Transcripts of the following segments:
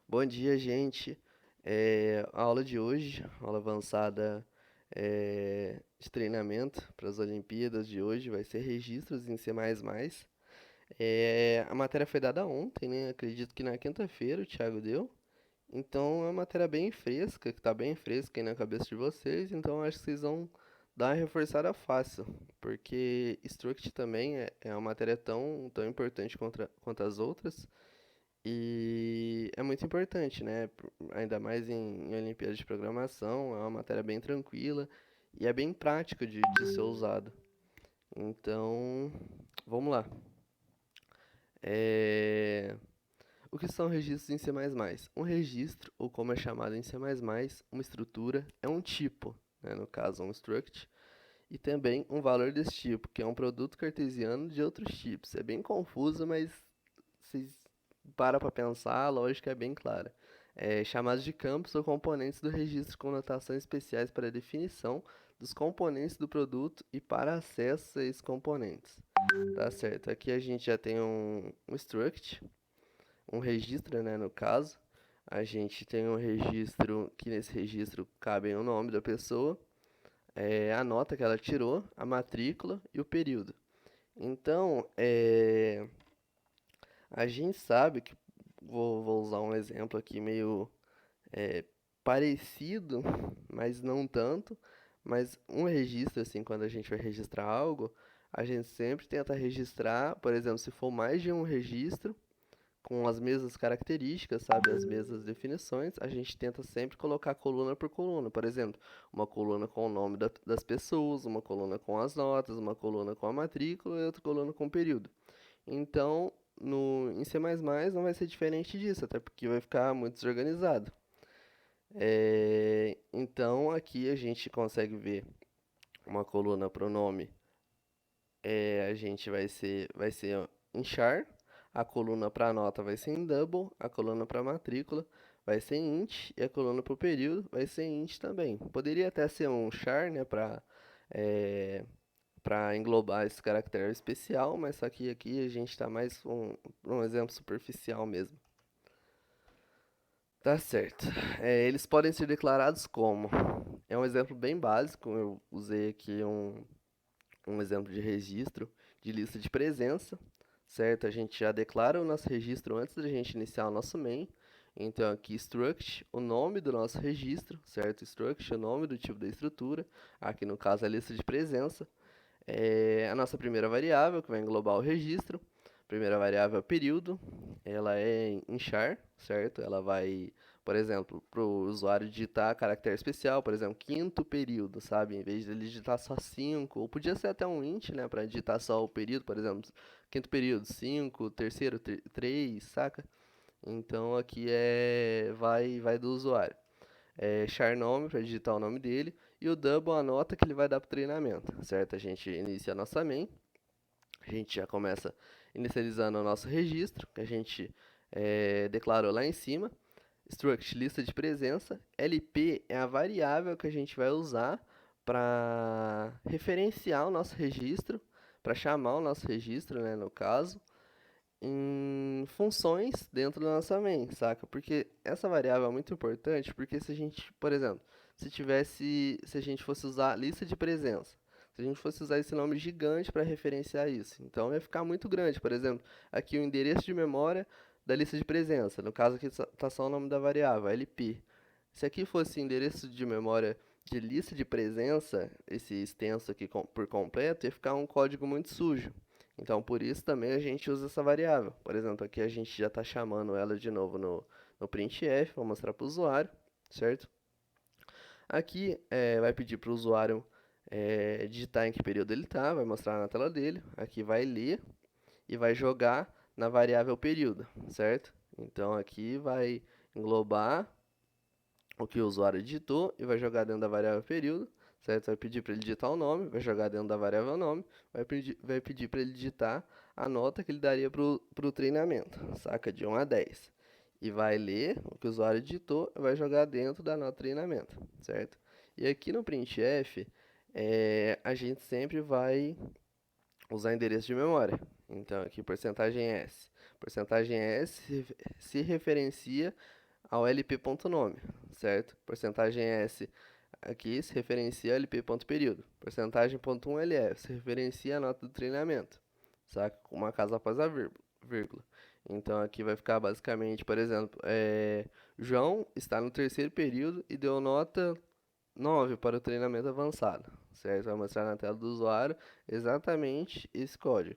Bom dia, gente. A aula de hoje, aula avançada de treinamento para as Olimpíadas de hoje, vai ser registros em C++. A matéria foi dada ontem, né? Acredito que na quinta-feira o Thiago deu. Então é uma matéria bem fresca, que está bem fresca aí na cabeça de vocês. Então acho que vocês vão dar uma reforçada fácil, porque Struct também é uma matéria tão importante quanto as outras. E é muito importante, né? Ainda mais em Olimpíadas de Programação, é uma matéria bem tranquila e é bem prática de ser usada. Então, vamos lá. É, O que são registros em C++? Um registro, ou como é chamado em C++, uma estrutura, é um tipo, né? No caso, um struct, e também um valor desse tipo, que é um produto cartesiano de outros tipos. É bem confuso, mas vocês param para pensar, a lógica é bem clara. Chamados de campos ou componentes do registro com notações especiais para definição dos componentes do produto e para acesso a esses componentes. Tá certo. Aqui a gente já tem um struct, um registro, né, no caso. A gente tem um registro, que nesse registro cabem o nome da pessoa, a nota que ela tirou, a matrícula e o período. Então, a gente sabe que, vou usar um exemplo aqui meio é, parecido, mas não tanto. Mas um registro, assim, quando a gente vai registrar algo, a gente sempre tenta registrar, por exemplo, se for mais de um registro, com as mesmas características, sabe, as mesmas definições, a gente tenta sempre colocar coluna por coluna. Por exemplo, uma coluna com o nome das pessoas, uma coluna com as notas, uma coluna com a matrícula e outra coluna com o período. Então, em C++ não vai ser diferente disso, até porque vai ficar muito desorganizado. Então, aqui a gente consegue ver uma coluna para o nome. A gente vai ser em char, a coluna para nota vai ser em double, a coluna para matrícula vai ser em int e a coluna para o período vai ser em int também. Poderia até ser um char, né, para englobar esse caractere especial, mas só que aqui a gente está mais um exemplo superficial mesmo. Tá certo. Eles podem ser declarados como? É um exemplo bem básico, eu usei aqui um exemplo de registro de lista de presença, certo? A gente já declara o nosso registro antes da gente iniciar o nosso main. Então aqui struct, o nome do nosso registro, certo? Struct, o nome do tipo da estrutura. Aqui no caso a lista de presença. A nossa primeira variável, que vai englobar o registro. Primeira variável é período, ela é em char, certo? Ela vai, por exemplo, para o usuário digitar caractere especial, por exemplo, quinto período, sabe? Em vez de ele digitar só 5, ou podia ser até um int, né, para digitar só o período, por exemplo, quinto período 5, terceiro 3, saca? Então aqui vai do usuário. Char nome para digitar o nome dele e o double a nota que ele vai dar para o treinamento, certo? A gente inicia a nossa main, a gente já começa inicializando o nosso registro, que a gente declarou lá em cima. Struct, lista de presença. LP é a variável que a gente vai usar para referenciar o nosso registro, para chamar o nosso registro, né, no caso, em funções dentro da nossa main, saca? Porque essa variável é muito importante, porque se a gente, por exemplo, se a gente fosse usar lista de presença, se a gente fosse usar esse nome gigante para referenciar isso, então ia ficar muito grande. Por exemplo, aqui o endereço de memória da lista de presença, no caso aqui está só o nome da variável, LP. Se aqui fosse endereço de memória de lista de presença, esse extenso aqui por completo, ia ficar um código muito sujo. Então, por isso também a gente usa essa variável. Por exemplo, aqui a gente já está chamando ela de novo no printf, vou mostrar para o usuário, certo? Aqui vai pedir para o usuário digitar em que período ele está, vai mostrar na tela dele. Aqui vai ler e vai jogar na variável período, certo? Então aqui vai englobar o que o usuário digitou e vai jogar dentro da variável período, certo? Vai pedir para ele digitar o nome, vai jogar dentro da variável nome, vai pedir para ele digitar a nota que ele daria para o treinamento, saca? De 1 a 10. E vai ler o que o usuário digitou e vai jogar dentro da nota treinamento, certo? E aqui no printf, a gente sempre vai usar endereço de memória. Então aqui porcentagem S. Porcentagem S se referencia ao lp.nome, certo? Porcentagem S aqui se referencia ao lp.período. Porcentagem.1 LF se referencia à nota do treinamento, saca? Uma casa após a vírgula. Então aqui vai ficar basicamente, por exemplo, João está no terceiro período e deu nota 9 para o treinamento avançado, certo? Vai mostrar na tela do usuário exatamente esse código.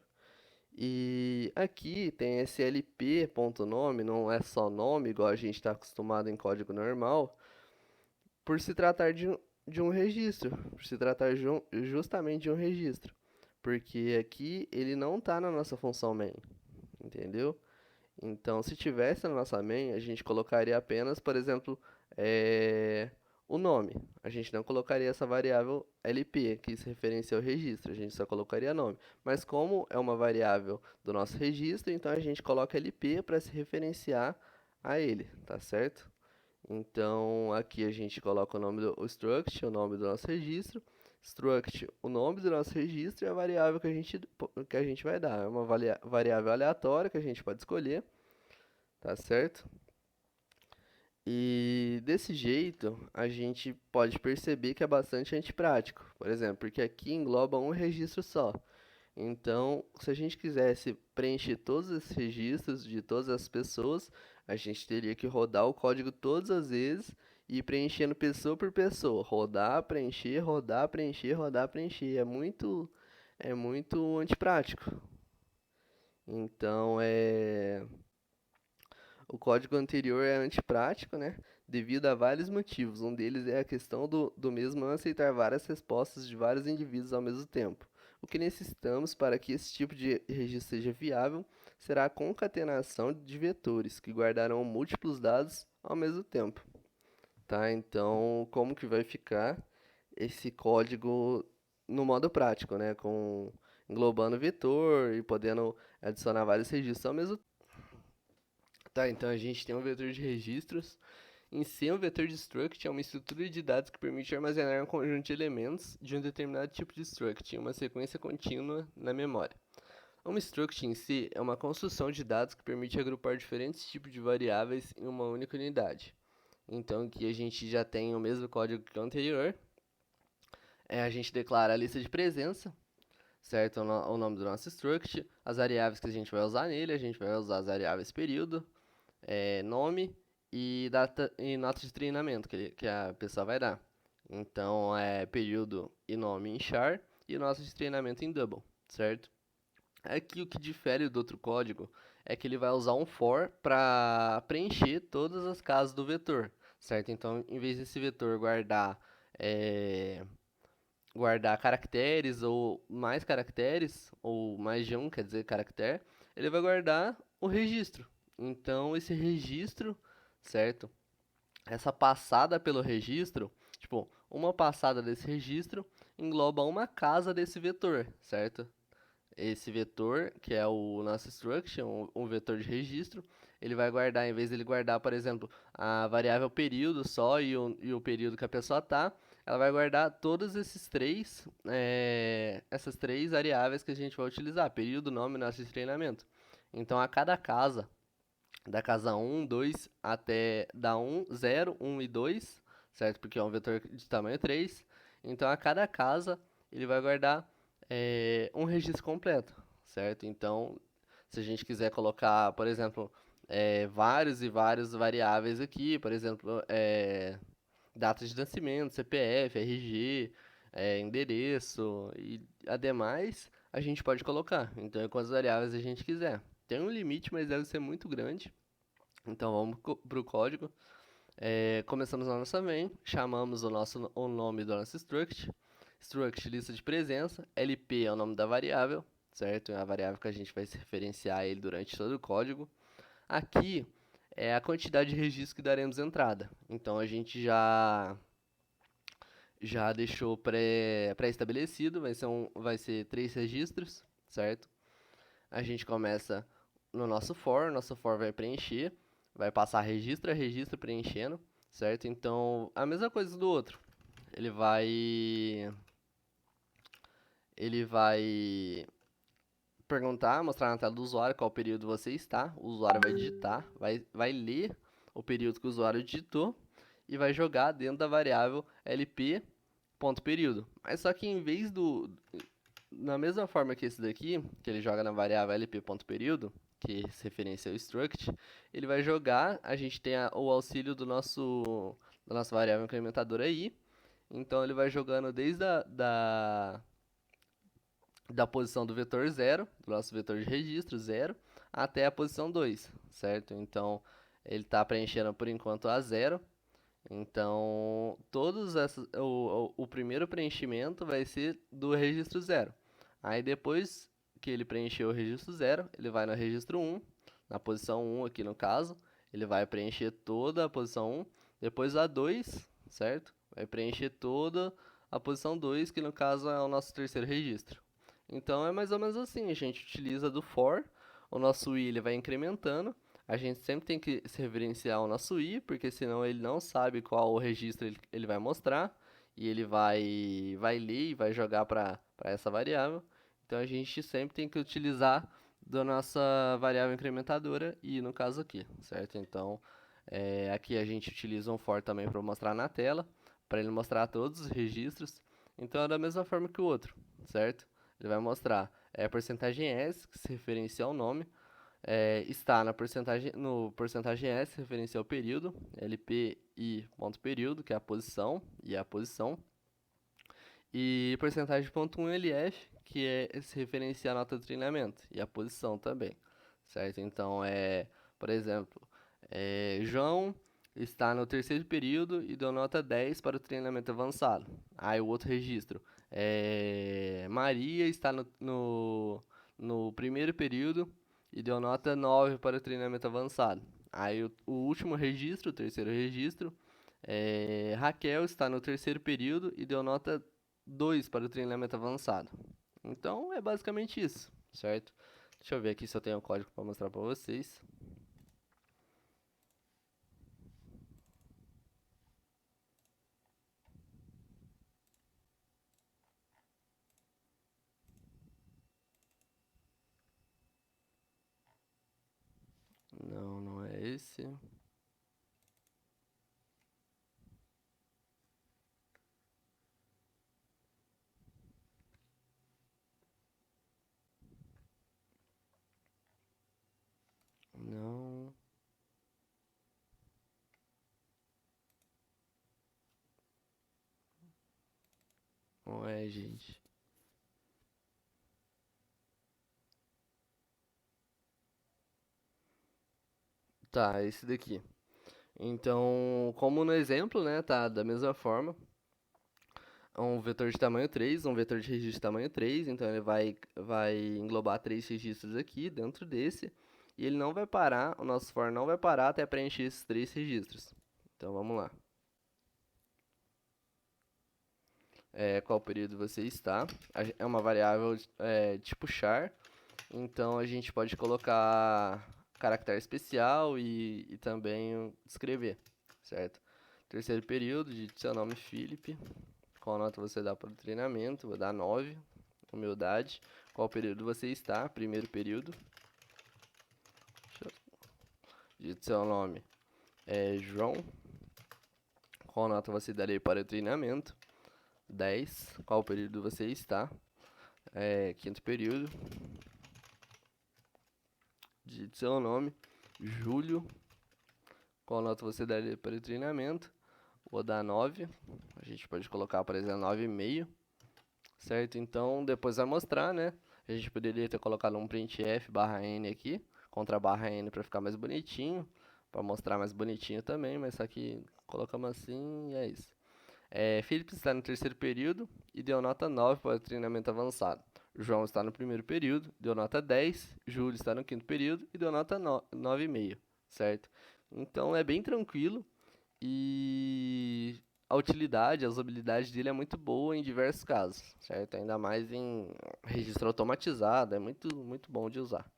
E aqui tem esse lp.nome, não é só nome, igual a gente está acostumado em código normal, por se tratar de um registro, por se tratar justamente de um registro. Porque aqui ele não está na nossa função main, entendeu? Então, se tivesse na nossa main, a gente colocaria apenas, por exemplo, o nome. A gente não colocaria essa variável LP, que se referencia ao registro, a gente só colocaria nome. Mas como é uma variável do nosso registro, então a gente coloca LP para se referenciar a ele, tá certo? Então, aqui a gente coloca o nome do struct, o nome do nosso registro, struct, o nome do nosso registro e a variável que a gente vai dar. É uma variável aleatória que a gente pode escolher, tá certo? E desse jeito, a gente pode perceber que é bastante antiprático, por exemplo, porque aqui engloba um registro só. Então, se a gente quisesse preencher todos esses registros de todas as pessoas, a gente teria que rodar o código todas as vezes e ir preenchendo pessoa por pessoa. Rodar, preencher, rodar, preencher, rodar, preencher. É muito antiprático. Então, o código anterior é antiprático, né? Devido a vários motivos. Um deles é a questão do mesmo não aceitar várias respostas de vários indivíduos ao mesmo tempo. O que necessitamos para que esse tipo de registro seja viável será a concatenação de vetores que guardarão múltiplos dados ao mesmo tempo. Tá? Então, como que vai ficar esse código no modo prático, né? Englobando vetor e podendo adicionar vários registros ao mesmo tempo. Tá, então a gente tem um vetor de registros. Em si, um vetor de struct é uma estrutura de dados que permite armazenar um conjunto de elementos de um determinado tipo de struct em uma sequência contínua na memória. Uma struct em si é uma construção de dados que permite agrupar diferentes tipos de variáveis em uma única unidade. Então, aqui a gente já tem o mesmo código que o anterior. A gente declara a lista de presença, certo? O nome do nosso struct, as variáveis que a gente vai usar nele, a gente vai usar as variáveis período, nome e data e nota de treinamento que a pessoa vai dar. Então, é período e nome em char e nota de treinamento em double, certo? Aqui o que difere do outro código é que ele vai usar um for para preencher todas as casas do vetor, certo? Então, em vez desse vetor guardar caracteres ou mais de um, quer dizer, caractere, ele vai guardar o registro. Então, esse registro, certo? Essa passada pelo registro, tipo, uma passada desse registro engloba uma casa desse vetor, certo? Esse vetor, que é o nosso struct, um vetor de registro, ele vai guardar, em vez de ele guardar, por exemplo, a variável período só e o período que a pessoa tá, ela vai guardar todos essas três variáveis que a gente vai utilizar, período, nome e nosso treinamento. Então, a cada casa, da casa 1, 2 até da 1, 0, 1 e 2, certo? Porque é um vetor de tamanho 3. Então, a cada casa, ele vai guardar um registro completo, certo? Então, se a gente quiser colocar, por exemplo, vários e vários variáveis aqui, por exemplo, data de nascimento, CPF, RG, endereço e ademais, a gente pode colocar. Então, é quantas variáveis a gente quiser. Tem um limite, mas deve ser muito grande. Então, vamos para o código. Começamos na nossa main, chamamos o nome do nosso struct, struct lista de presença, LP é o nome da variável, certo? É a variável que a gente vai se referenciar a ele durante todo o código. Aqui é a quantidade de registros que daremos entrada. Então, a gente já deixou pré-estabelecido, vai ser 3 registros, certo? A gente começa no nosso for vai preencher, vai passar registro a registro preenchendo, certo? Então, a mesma coisa do outro. Ele vai perguntar, mostrar na tela do usuário qual período você está, o usuário vai digitar, vai ler o período que o usuário digitou e vai jogar dentro da variável lp.período. Mas só que em vez na mesma forma que esse daqui, que ele joga na variável lp.período, que se referencia ao struct, ele vai jogar, a gente tem o auxílio da nossa variável incrementadora i, então ele vai jogando desde da posição do vetor 0, do nosso vetor de registro 0, até a posição 2, certo? Então, ele está preenchendo por enquanto a 0. Então, o primeiro preenchimento vai ser do registro 0. Aí depois que ele preencheu o registro 0, ele vai no registro 1, na posição 1 aqui no caso, ele vai preencher toda a posição 1, depois a 2, certo? Vai preencher toda a posição 2, que no caso é o nosso terceiro registro. Então é mais ou menos assim, a gente utiliza do for, o nosso i ele vai incrementando, a gente sempre tem que se referenciar ao nosso i, porque senão ele não sabe qual o registro ele vai mostrar, e ele vai ler e vai jogar para essa variável. Então a gente sempre tem que utilizar da nossa variável incrementadora i no caso aqui, certo? Então aqui a gente utiliza um for também para mostrar na tela, para ele mostrar todos os registros. Então é da mesma forma que o outro, certo? Ele vai mostrar a porcentagem S, que se referencia ao nome, está no porcentagem S, referencia ao período, lpi.período, que é a posição, e é a posição, e porcentagem ponto 1 LF, que se referencia à nota de treinamento, e a posição também, certo? Então, por exemplo, João está no terceiro período e deu nota 10 para o treinamento avançado. Aí o outro registro, Maria está no primeiro período e deu nota 9 para o treinamento avançado. Aí o último registro, o terceiro registro, Raquel está no terceiro período e deu nota 2 para o treinamento avançado. Então é basicamente isso, certo? Deixa eu ver aqui se eu tenho o código para mostrar para vocês. Não, não é esse. Não. Não é, gente. Tá, esse daqui. Então, como no exemplo, né, tá da mesma forma. Um vetor de tamanho 3, um vetor de registro de tamanho 3, então ele vai englobar 3 registros aqui dentro desse, e ele não vai parar, o nosso for não vai parar até preencher esses 3 registros. Então vamos lá. Qual período você está? É uma variável tipo char, então a gente pode colocar caractere especial e também escrever, certo? Terceiro período, digite seu nome Felipe. Qual nota você dá para o treinamento? Vou dar 9. Humildade. Qual período você está? Primeiro período. Digite seu nome. João. Qual nota você daria para o treinamento? 10. Qual período você está? Quinto período. Digite seu nome. Júlio. Qual nota você daria para o treinamento? Vou dar 9. A gente pode colocar, por exemplo, 9,5. Certo? Então, depois vai mostrar, né? A gente poderia ter colocado um printf barra n aqui, contra barra n para ficar mais bonitinho, para mostrar mais bonitinho também, mas só que colocamos assim e é isso. Felipe está no terceiro período e deu nota 9 para o treinamento avançado. João está no primeiro período, deu nota 10. Júlio está no quinto período e deu nota 9,5, certo? Então é bem tranquilo e a utilidade, a usabilidade dele é muito boa em diversos casos, certo? Ainda mais em registro automatizado, é muito, muito bom de usar.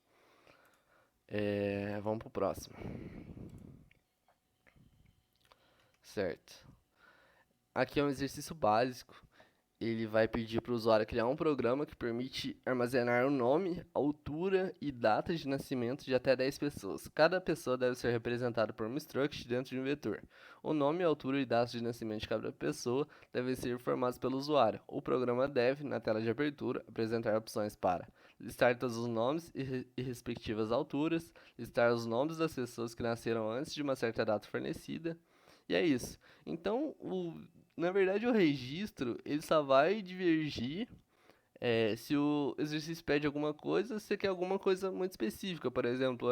Vamos para o próximo. Certo. Aqui é um exercício básico ele vai pedir para o usuário criar um programa que permite armazenar o nome, altura e data de nascimento de até 10 pessoas. Cada pessoa deve ser representada por um struct dentro de um vetor. O nome, altura e data de nascimento de cada pessoa devem ser informados pelo usuário. O programa deve, na tela de abertura, apresentar opções para listar todos os nomes e respectivas alturas, listar os nomes das pessoas que nasceram antes de uma certa data fornecida, e é isso. Então, na verdade, o registro ele só vai divergir se o exercício pede alguma coisa, se quer alguma coisa muito específica. Por exemplo,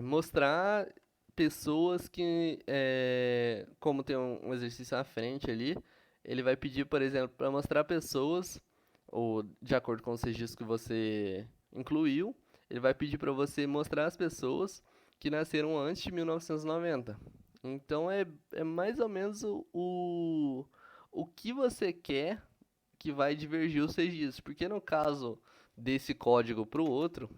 mostrar pessoas que, como tem um exercício à frente ali, ele vai pedir, por exemplo, para mostrar pessoas, ou de acordo com os registros que você incluiu, ele vai pedir para você mostrar as pessoas que nasceram antes de 1990. Então é mais ou menos o que você quer que vai divergir os registros. Porque no caso desse código para o outro,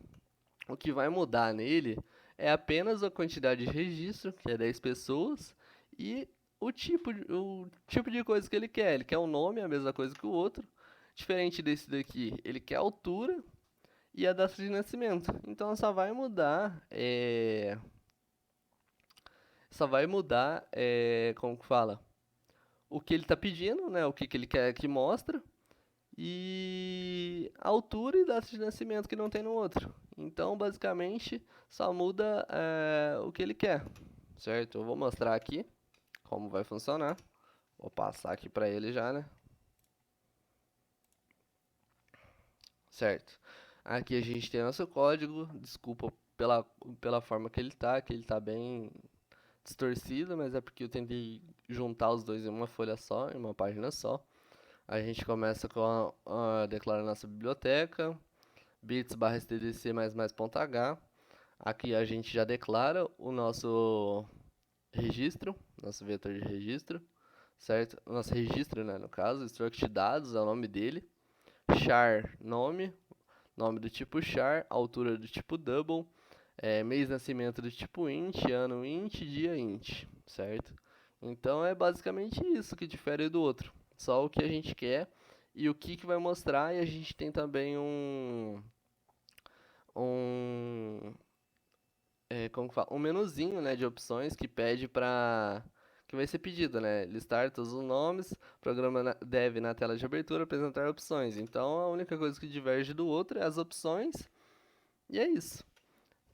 o que vai mudar nele é apenas a quantidade de registro, que é 10 pessoas, e o tipo de coisa que ele quer. Ele quer o nome, a mesma coisa que o outro. Diferente desse daqui, ele quer a altura e a data de nascimento. Então só vai mudar, como que fala? O que ele está pedindo, né? O que ele quer que mostra e a altura e data de nascimento que não tem no outro. Então, basicamente, só muda o que ele quer, certo? Eu vou mostrar aqui como vai funcionar. Vou passar aqui para ele já, né? Certo. Aqui a gente tem nosso código. Desculpa pela forma que ele tá bem distorcido, mas é porque eu tentei juntar os dois em uma folha só, em uma página só. A gente começa com declarar nossa biblioteca, bits/stdc ++.h. Aqui a gente já declara o nosso registro, nosso vetor de registro, certo? O nosso registro, né, no caso, struct dados é o nome dele, char nome, nome do tipo char, altura do tipo double, mês de nascimento do tipo int, ano int, dia int, certo? Então é basicamente isso que difere do outro, só o que a gente quer e o que vai mostrar, e a gente tem também um como que fala? Um menuzinho, né, de opções que pede para que vai ser pedido, né? Listar todos os nomes, o programa deve na tela de abertura apresentar opções. Então a única coisa que diverge do outro é as opções e é isso.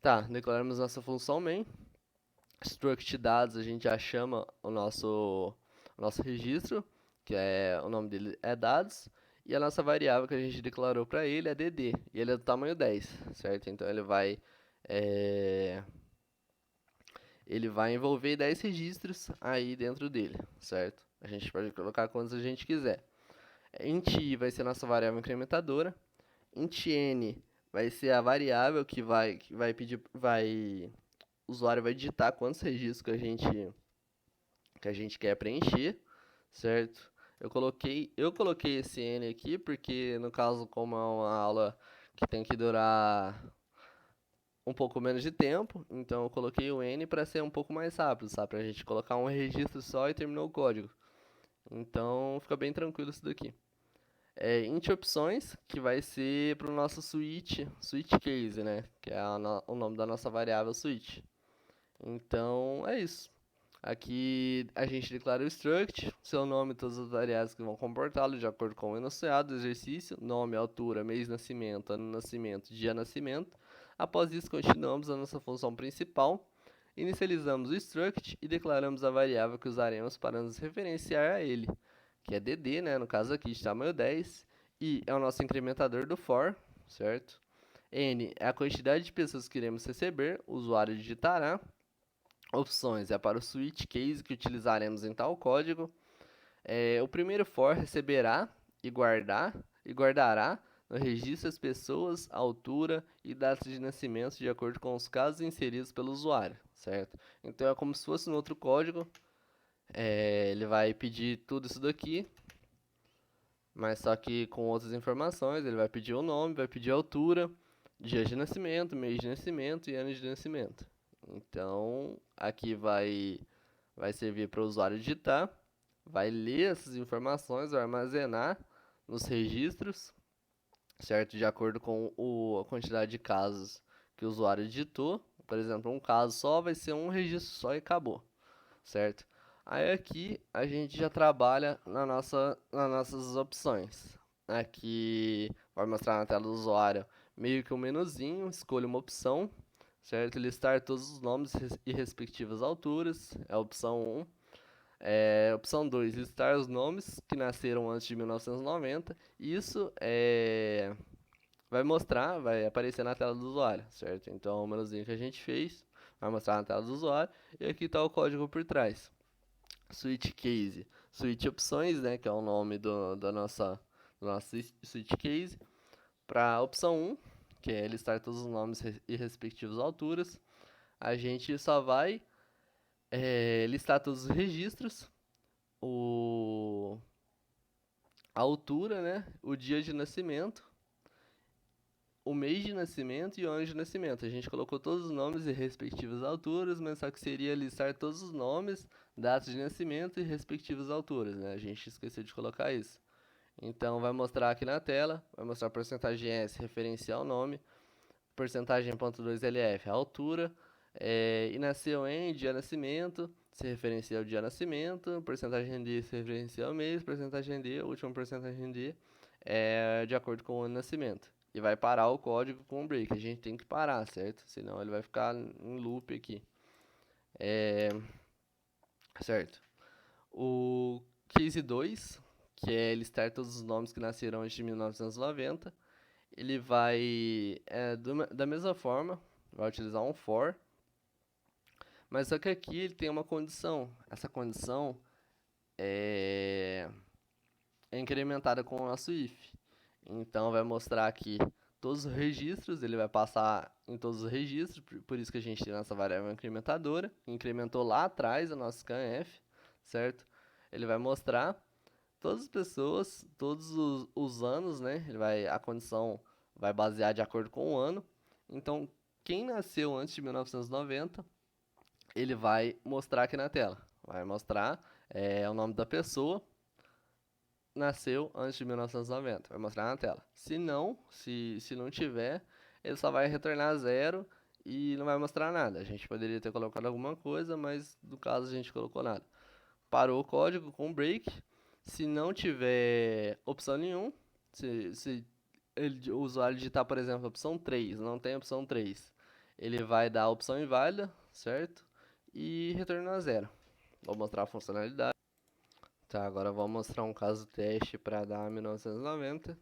Tá, declaramos nossa função main. Struct dados, a gente já chama o nosso registro, que é o nome dele é dados, e a nossa variável que a gente declarou para ele é dd, e ele é do tamanho 10, certo? Então é, ele vai envolver 10 registros aí dentro dele, certo? A gente pode colocar quantos a gente quiser. Int i vai ser a nossa variável incrementadora. Int n vai ser a variável que vai pedir, o usuário vai digitar quantos registros que a gente quer preencher, certo? Eu coloquei esse n aqui porque no caso como é uma aula que tem que durar um pouco menos de tempo, então eu coloquei o N para ser um pouco mais rápido, sabe? Pra gente colocar um registro só e terminou o código. Então fica bem tranquilo isso daqui. Int opções, que vai ser para o nosso switch case, né? Que é o nome da nossa variável switch. Então é isso. Aqui a gente declara o struct, seu nome e todas as variáveis que vão comportá-lo de acordo com o enunciado do exercício, nome, altura, mês de nascimento, ano de nascimento, dia de nascimento. Após isso, continuamos a nossa função principal, inicializamos o struct e declaramos a variável que usaremos para nos referenciar a ele, que é dd, né, no caso aqui de tamanho 10, e é o nosso incrementador do for, certo? N é a quantidade de pessoas que queremos receber, o usuário digitará. Opções é para o switch case que utilizaremos em tal código. O primeiro for receberá e guardará no registro as pessoas, altura e data de nascimento de acordo com os casos inseridos pelo usuário, certo? Então é como se fosse no outro código. Ele vai pedir tudo isso daqui, mas só que com outras informações. Ele vai pedir o nome, vai pedir a altura, dia de nascimento, mês de nascimento e ano de nascimento. Então aqui vai servir para o usuário digitar, vai ler essas informações, vai armazenar nos registros, certo? De acordo com a quantidade de casos que o usuário digitou. Por exemplo, um caso só vai ser um registro só e acabou, certo? Aí aqui a gente já trabalha nas nossas opções. Aqui vai mostrar na tela do usuário meio que um menuzinho, escolha uma opção, certo? Listar todos os nomes e respectivas alturas, é a opção 1. Opção 2, listar os nomes que nasceram antes de 1990. Isso vai aparecer na tela do usuário, certo? Então, o menuzinho que a gente fez vai mostrar na tela do usuário e aqui está o código por trás. Switch Case, Switch Opções, né, que é o nome do nosso Switch Case. Para a opção 1, que é listar todos os nomes e respectivas alturas, a gente só vai listar todos os registros, a altura, né, o dia de nascimento, o mês de nascimento e o ano de nascimento. A gente colocou todos os nomes e respectivas alturas, mas só que seria listar todos os nomes, datas de nascimento e respectivas alturas, né? A gente esqueceu de colocar isso. Então vai mostrar aqui na tela, vai mostrar porcentagem S referencial ao nome, porcentagem .2LF a altura, e nasceu em dia de nascimento, se referencia ao dia de nascimento, porcentagem D se referencia ao mês, porcentagem D, a última porcentagem D, de acordo com o ano de nascimento. E vai parar o código com o break. A gente tem que parar, certo? Senão ele vai ficar em loop aqui. Certo. O case 2, que é listar todos os nomes que nasceram antes de 1990, ele vai, da mesma forma, vai utilizar um for, mas só que aqui ele tem uma condição. Essa condição é incrementada com o nosso if. Então vai mostrar aqui todos os registros, ele vai passar em todos os registros, por isso que a gente tem essa variável incrementadora, incrementou lá atrás a nossa scanf, certo? Ele vai mostrar todas as pessoas, todos os anos, né? A condição vai basear de acordo com o ano. Então, quem nasceu antes de 1990, ele vai mostrar aqui na tela. Vai mostrar o nome da pessoa, nasceu antes de 1990. Vai mostrar na tela. Se não, se não tiver, ele só vai retornar zero e não vai mostrar nada. A gente poderia ter colocado alguma coisa, mas no caso a gente colocou nada. Parou o código com break. Se não tiver opção nenhuma, se o usuário digitar, por exemplo, opção 3, não tem opção 3, ele vai dar a opção inválida, certo? E retornar zero. Vou mostrar a funcionalidade. Tá, agora vou mostrar um caso teste para dar 1990.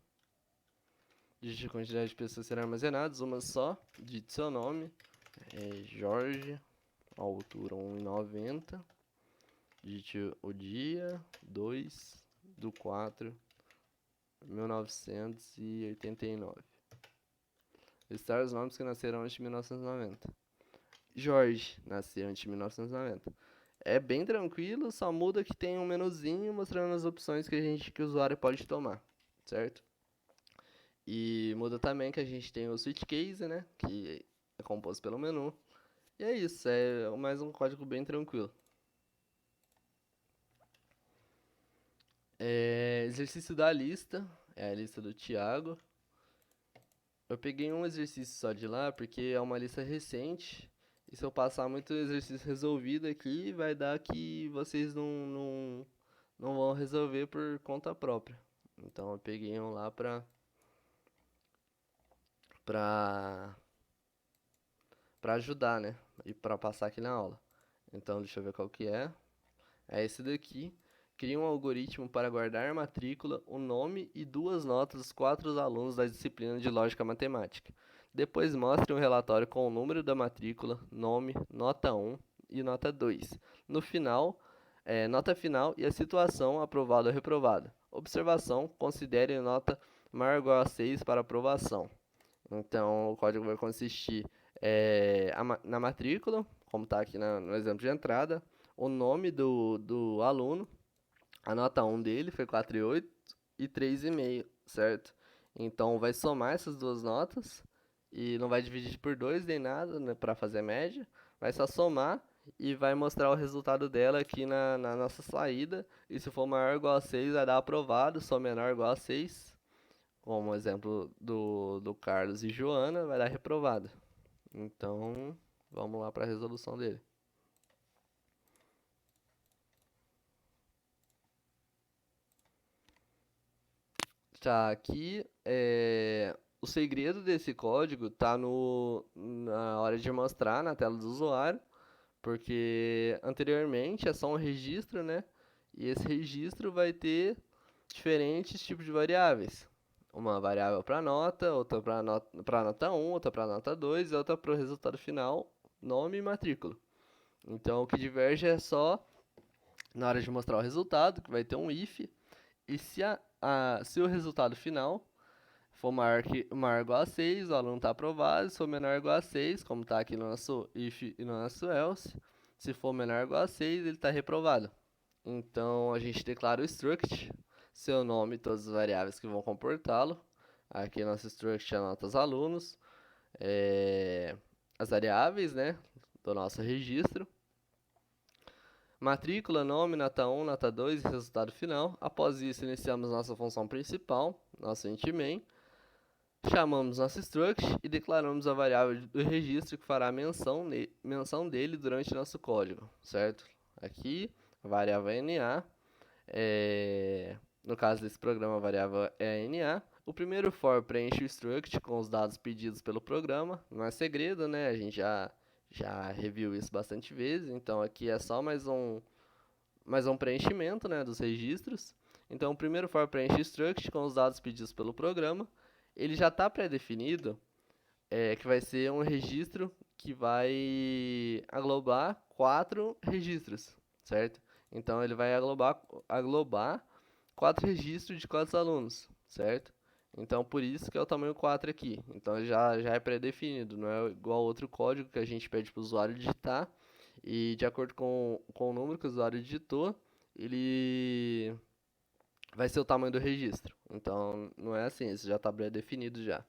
Digite a quantidade de pessoas serão armazenadas, uma só. Digite seu nome, Jorge, altura 1,90. Digite o dia 2 do 4 1989. Listar os nomes que nasceram antes de 1990. Jorge nasceu antes de 1990. É bem tranquilo, só muda que tem um menuzinho mostrando as opções que o usuário pode tomar, certo? E muda também que a gente tem o switch case, né, que é composto pelo menu. E é isso, é mais um código bem tranquilo. Exercício da lista, é a lista do Thiago. Eu peguei um exercício só de lá, porque é uma lista recente. E se eu passar muito exercício resolvido aqui, vai dar que vocês não vão resolver por conta própria. Então eu peguei um lá pra, pra ajudar, né? E pra passar aqui na aula. Então deixa eu ver qual que é. É esse daqui. Cria um algoritmo para guardar a matrícula, o nome e duas notas dos 4 alunos da disciplina de Lógica Matemática. Depois mostre um relatório com o número da matrícula, nome, nota 1 e nota 2. No final, nota final e a situação aprovada ou reprovada. Observação, considere a nota maior ou igual a 6 para aprovação. Então, o código vai consistir na matrícula, como está aqui no exemplo de entrada, o nome do aluno, a nota 1 dele foi 4,8 e 3,5, certo? Então vai somar essas duas notas e não vai dividir por 2 nem nada, né, para fazer média. Vai só somar e vai mostrar o resultado dela aqui na nossa saída. E se for maior ou igual a 6, vai dar aprovado. Se for menor ou igual a 6, como exemplo do Carlos e Joana, vai dar reprovado. Então, vamos lá para a resolução dele. Tá, aqui o segredo desse código tá na hora de mostrar na tela do usuário, porque anteriormente é só um registro, né? E esse registro vai ter diferentes tipos de variáveis. Uma variável para nota, outra para nota 1, outra para nota 2 e outra para o resultado final, nome e matrícula. Então o que diverge é só na hora de mostrar o resultado, que vai ter um if, e se o resultado final for maior ou igual a 6, o aluno está aprovado. Se for menor ou igual a 6, como está aqui no nosso if e no nosso else, se for menor ou igual a 6, ele está reprovado. Então, a gente declara o struct, seu nome e todas as variáveis que vão comportá-lo. Aqui, nosso struct anota os alunos, as variáveis, né, do nosso registro. Matrícula, nome, nota 1, nota 2 e resultado final. Após isso, iniciamos nossa função principal, nosso int main. Chamamos nosso struct e declaramos a variável do registro que fará menção dele durante nosso código, certo? Aqui, a variável NA, no caso desse programa, a variável é NA. O primeiro for preenche o struct com os dados pedidos pelo programa, não é segredo, né? A gente já reviu isso bastante vezes, então aqui é só mais um preenchimento, né, dos registros. Então, o primeiro for preenche struct com os dados pedidos pelo programa. Ele já está pré-definido que vai ser um registro que vai aglobar 4 registros, certo? Então, ele vai aglobar 4 registros de 4 alunos, certo? Então, por isso que é o tamanho 4 aqui. Então, já é pré-definido, não é igual outro código que a gente pede para o usuário digitar. E de acordo com o número que o usuário digitou, ele vai ser o tamanho do registro. Então, não é assim, isso já está pré-definido já.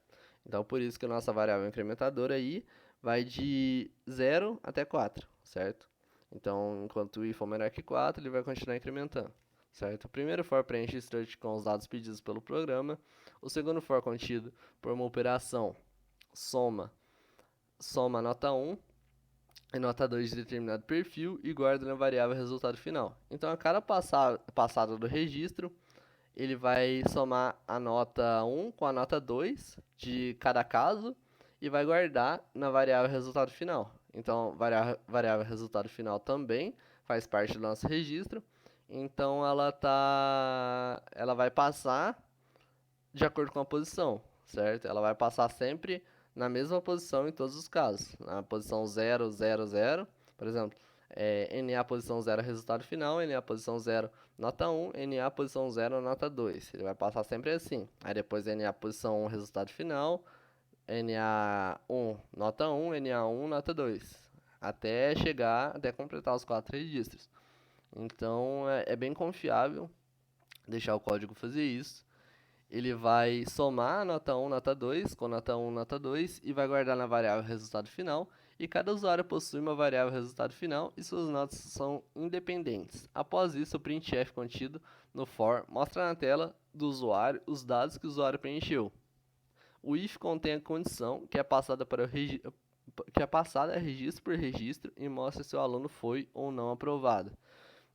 Então, por isso que a nossa variável incrementadora aí vai de 0 até 4, certo? Então, enquanto o i for menor que 4, ele vai continuar incrementando, certo? O primeiro for preenche o struct com os dados pedidos pelo programa. O segundo for contido por uma operação soma nota 1 e nota 2 de determinado perfil e guarda na variável resultado final. Então, a cada passada do registro, ele vai somar a nota 1 com a nota 2 de cada caso e vai guardar na variável resultado final. Então, variável resultado final também faz parte do nosso registro. Então, ela vai passar de acordo com a posição, certo? Ela vai passar sempre na mesma posição em todos os casos. Na posição 0, 0, 0, por exemplo, NA posição 0 resultado final, NA posição 0 nota 1, NA posição 0 nota 2. Ele vai passar sempre assim. Aí depois NA posição 1 resultado final, NA1 nota 1, NA1 nota 2. Até completar os 4 registros. Então é bem confiável deixar o código fazer isso. Ele vai somar a nota 1, nota 2, com nota 1, nota 2, e vai guardar na variável resultado final. E cada usuário possui uma variável resultado final e suas notas são independentes. Após isso, o printf contido no for mostra na tela do usuário os dados que o usuário preencheu. O if contém a condição que é passada registro por registro e mostra se o aluno foi ou não aprovado.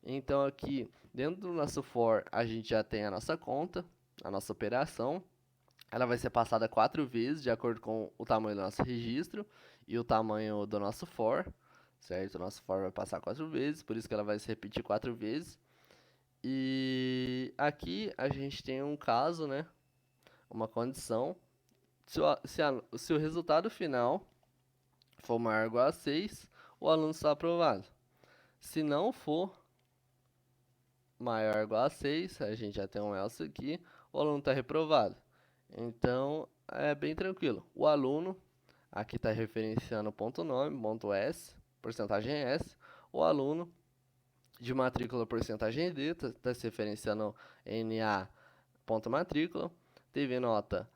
Então aqui, dentro do nosso for, a gente já tem a nossa conta, a nossa operação. Ela vai ser passada 4 vezes, de acordo com o tamanho do nosso registro e o tamanho do nosso for, certo? O nosso for vai passar 4 vezes, por isso que ela vai se repetir 4 vezes. E aqui a gente tem um caso, né? Uma condição. Se o resultado final for maior ou igual a 6, o aluno está aprovado. Se não for maior ou igual a 6, a gente já tem um else aqui, o aluno está reprovado. Então, é bem tranquilo. O aluno, aqui está referenciando ponto nome, ponto S, porcentagem S. O aluno de matrícula, porcentagem D, está se referenciando NA, ponto matrícula. Teve nota,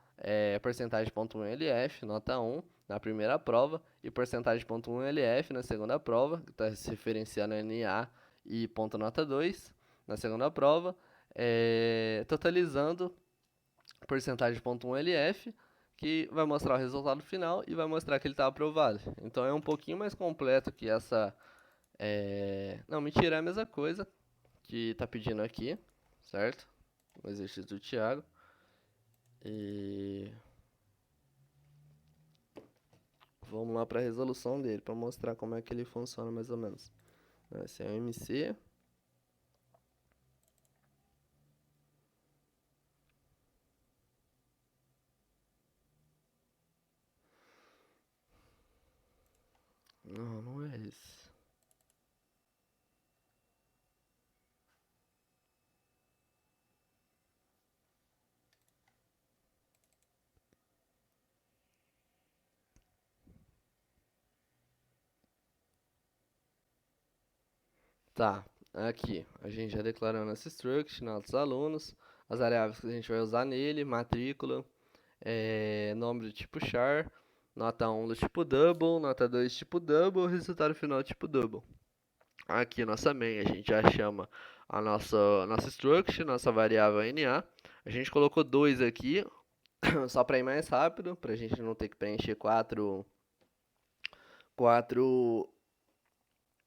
porcentagem ponto 1 LF, nota 1. na primeira prova e porcentagem ponto 1 LF na segunda prova, que está se referenciando a NA e ponto nota 2 na segunda prova, totalizando porcentagem ponto 1 LF, que vai mostrar o resultado final e vai mostrar que ele está aprovado. Então é um pouquinho mais completo que essa... Não, mentira, é a mesma coisa que está pedindo aqui, certo? O exercício do Thiago. E vamos lá para a resolução dele, para mostrar como é que ele funciona mais ou menos. Esse é o MC. Não, não é esse. Tá, aqui a gente já declarou nosso struct, nossos alunos, as variáveis que a gente vai usar nele, matrícula, nome do tipo char, nota 1 do tipo double, nota 2 tipo double, resultado final tipo double. Aqui nossa main, a gente já chama a nossa struct, nossa variável NA. A gente colocou 2 aqui, só para ir mais rápido, para a gente não ter que preencher quatro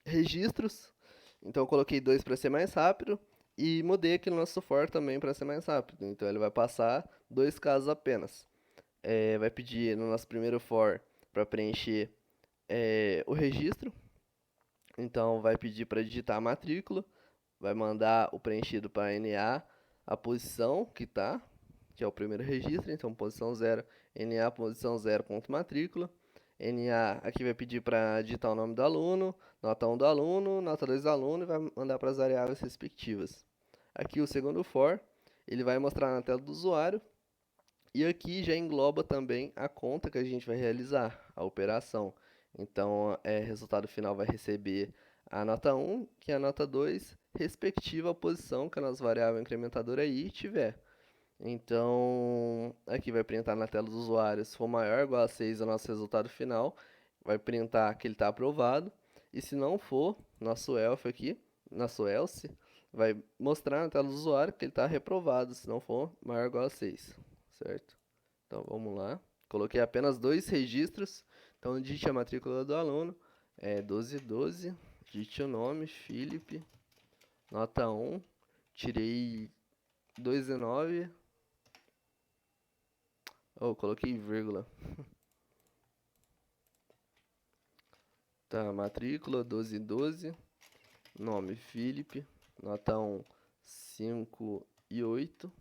registros. Então eu coloquei 2 para ser mais rápido e mudei aqui no nosso for também para ser mais rápido. Então ele vai passar 2 casos apenas. Vai pedir no nosso primeiro for para preencher o registro. Então vai pedir para digitar a matrícula, vai mandar o preenchido para NA, a posição que tá, que é o primeiro registro, então posição 0, NA posição 0 ponto matrícula. NA aqui vai pedir para digitar o nome do aluno, nota 1 do aluno, nota 2 do aluno e vai mandar para as variáveis respectivas. Aqui o segundo for, ele vai mostrar na tela do usuário e aqui já engloba também a conta que a gente vai realizar, a operação. Então, resultado final vai receber a nota 1, que é a nota 2, respectiva à posição que a nossa variável incrementadora i tiver. Então, aqui vai printar na tela do usuário, se for maior ou igual a 6 é o nosso resultado final, vai printar que ele está aprovado, e se não for, nosso else, vai mostrar na tela do usuário que ele está reprovado, se não for maior ou igual a 6, certo? Então, vamos lá. Coloquei apenas 2 registros, então digite a matrícula do aluno, 1212, digite o nome, Felipe, nota 1, tirei 2,9. Oh, coloquei vírgula. Tá, matrícula 1212, nome Felipe, nota 1, 5 e 8,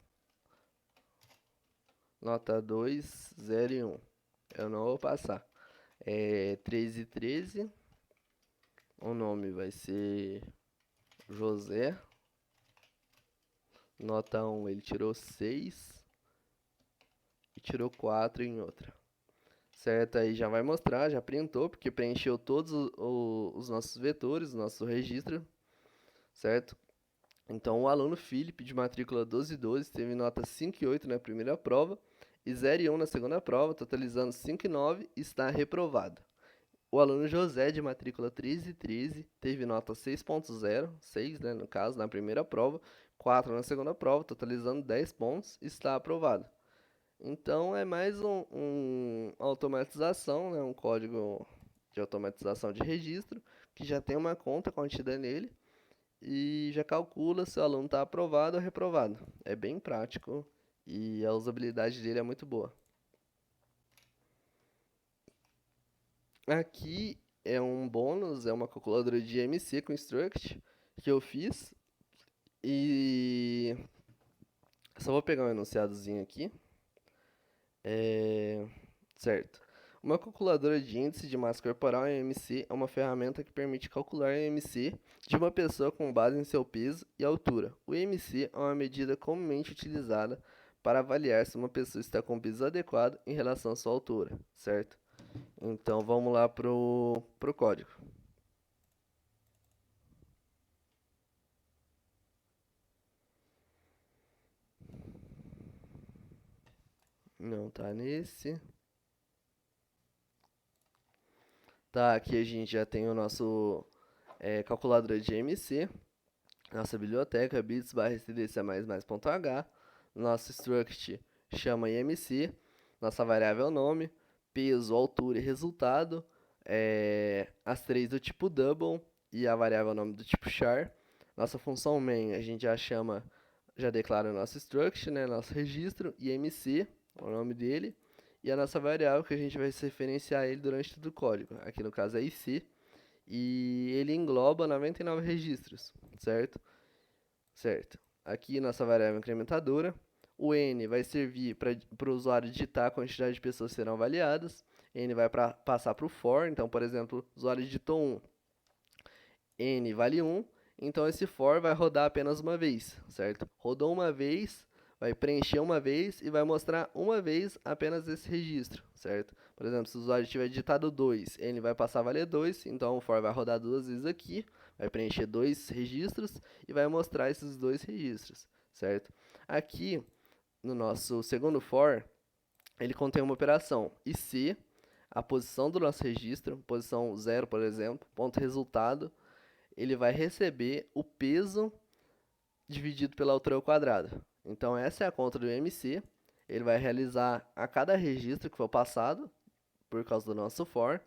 nota 2, 0 e 1. Eu não vou passar. 3 e 13, o nome vai ser José, nota 1 ele tirou 6 e tirou 4 em outra. Certo, aí já vai mostrar, já printou, porque preencheu todos os nossos vetores, nosso registro, certo? Então o aluno Felipe, de matrícula 1212, teve nota 5 e 8 na primeira prova e 0 e 1 na segunda prova, totalizando 5 e 9 e está reprovado. O aluno José, de matrícula 13 e 13, teve nota 6.0, 6, né, no caso, na primeira prova, 4 na segunda prova, totalizando 10 pontos e está aprovado. Então é mais um automatização, né, um código de automatização de registro, que já tem uma conta contida nele e já calcula se o aluno está aprovado ou reprovado. É bem prático e a usabilidade dele é muito boa. Aqui é um bônus, é uma calculadora de MC com Struct que eu fiz e só vou pegar um enunciadozinho aqui. Certo. Uma calculadora de índice de massa corporal (IMC) é uma ferramenta que permite calcular o IMC de uma pessoa com base em seu peso e altura. O IMC é uma medida comumente utilizada para avaliar se uma pessoa está com peso adequado em relação à sua altura, certo? Então vamos lá pro código. Não tá nesse. Tá, aqui a gente já tem o nosso calculadora de MC, nossa biblioteca, bits barra stdc++.h, nosso struct chama IMC, nossa variável nome, peso, altura e resultado, as três do tipo double e a variável nome do tipo char. Nossa função main a gente já chama, já declara o nosso struct, né, nosso registro, IMC, o nome dele, e a nossa variável que a gente vai se referenciar ele durante todo o código. Aqui no caso é IC, e ele engloba 99 registros, certo? Certo. Aqui nossa variável incrementadora. O n vai servir para o usuário digitar a quantidade de pessoas que serão avaliadas. N vai passar para o for. Então, por exemplo, o usuário digitou 1, n vale 1. Então, esse for vai rodar apenas uma vez, certo? Rodou uma vez, vai preencher uma vez e vai mostrar uma vez apenas esse registro, certo? Por exemplo, se o usuário tiver digitado 2, n vai passar a valer 2. Então, o for vai rodar duas vezes aqui, vai preencher dois registros e vai mostrar esses dois registros, certo? Aqui, no nosso segundo for, ele contém uma operação IC, a posição do nosso registro, posição 0, por exemplo, ponto resultado, ele vai receber o peso dividido pela altura ao quadrado. Então, essa é a conta do MC, ele vai realizar a cada registro que for passado, por causa do nosso for.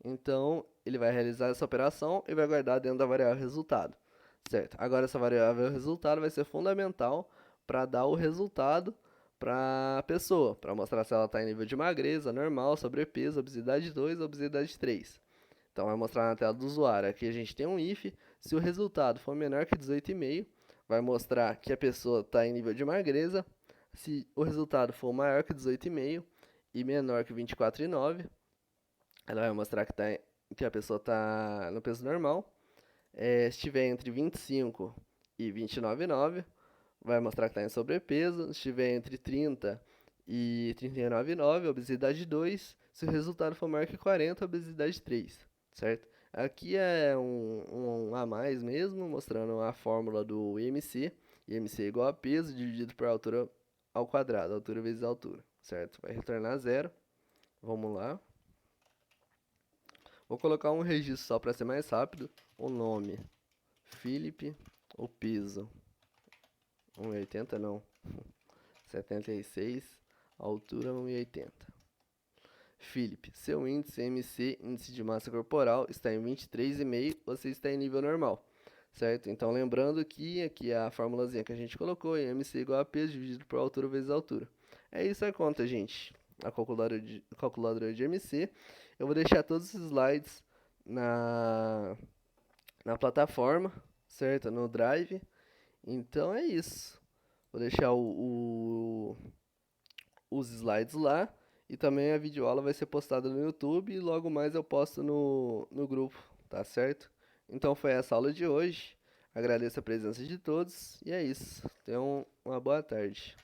Então, ele vai realizar essa operação e vai guardar dentro da variável resultado, certo? Agora, essa variável resultado vai ser fundamental para dar o resultado para a pessoa, para mostrar se ela está em nível de magreza, normal, sobrepeso, obesidade 2, obesidade 3. Então, vai mostrar na tela do usuário. Aqui a gente tem um if. Se o resultado for menor que 18,5, vai mostrar que a pessoa está em nível de magreza. Se o resultado for maior que 18,5 e menor que 24,9, ela vai mostrar que a pessoa está no peso normal. Se estiver entre 25 e 29,9, vai mostrar que está em sobrepeso. Se estiver entre 30 e 39,9, obesidade 2. Se o resultado for maior que 40, obesidade 3, certo? Aqui é um a mais mesmo, mostrando a fórmula do IMC. IMC é igual a peso dividido por altura ao quadrado, altura vezes altura, certo? Vai retornar zero. Vamos lá. Vou colocar um registro só para ser mais rápido. O nome, Felipe. O peso, 1,80 não, 76. A altura, 1,80. Felipe, seu índice MC, índice de massa corporal, está em 23,5, você está em nível normal, certo? Então, lembrando que aqui é a formulazinha que a gente colocou, MC igual a peso dividido por altura vezes altura. É isso a conta, gente. A calculadora de MC. Eu vou deixar todos os slides na plataforma, certo? No Drive. Então é isso. Vou deixar os slides lá. E também a videoaula vai ser postada no YouTube e logo mais eu posto no grupo, tá certo? Então foi essa aula de hoje. Agradeço a presença de todos e é isso. Tenham uma boa tarde.